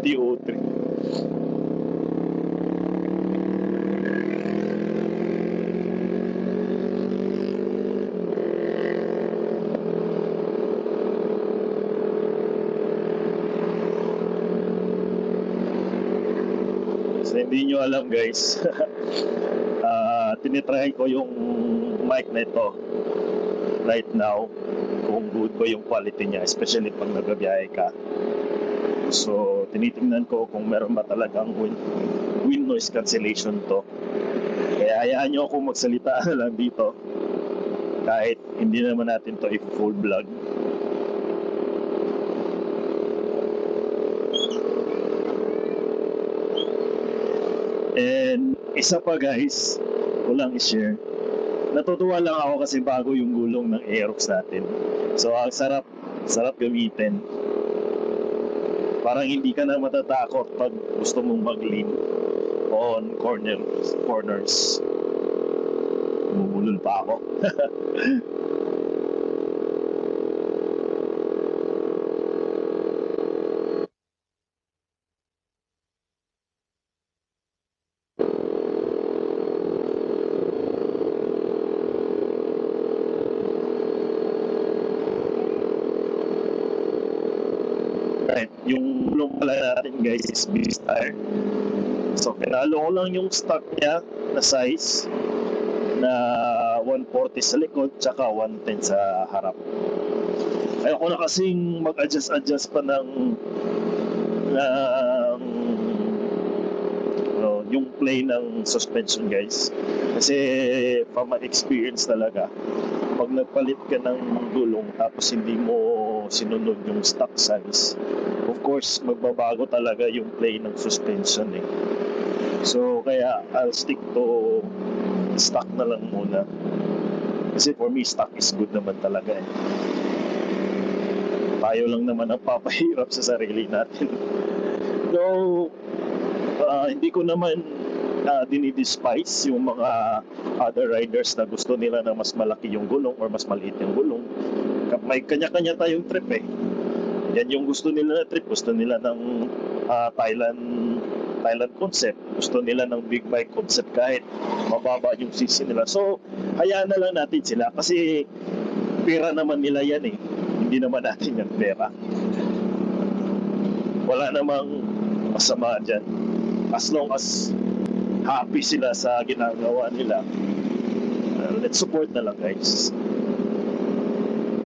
MT-03. So, hindi nyo alam guys, tinitry ko yung mic na ito right now kung good ko yung quality niya, especially pag nagbabiyahe ka. So tinitingnan ko kung meron ba talagang wind noise cancellation to. Kaya hayaan nyo ako magsalita na lang dito kahit hindi naman natin to i-full vlog. And isa pa guys, kulang i-share. Natutuwa lang ako kasi bago yung gulong ng Aerox natin. So ang sarap gamitin. Parang hindi ka na matatakot pag gusto mong mag-lean on corners. Bumulol pa ako. Right, yung gulong pala natin guys is B-Star. So pinalo ko lang yung stock niya na size na 140 sa likod tsaka 110 sa harap. Ayoko na kasing mag-adjust pa ng yung play ng suspension guys. Kasi from my experience talaga, pag nagpalit ka ng gulong tapos hindi mo sinunod yung stock size, of course magbabago talaga yung play ng suspension eh. So kaya I'll stick to stock na lang muna. Kasi for me stock is good naman talaga eh. Tayo lang naman ang papahirap sa sarili natin. So hindi ko naman dinidespise yung mga other riders na gusto nila na mas malaki yung gulong or mas maliit yung gulong. May kanya-kanya tayong trip eh. Yan yung gusto nila na trip. Gusto nila ng Thailand concept. Gusto nila ng big bike concept kahit mababa yung CC nila. So hayaan na lang natin sila kasi pera naman nila yan eh. Hindi naman natin yung pera. Wala namang masama dyan. As long as happy sila sa ginagawa nila, let's support na lang guys.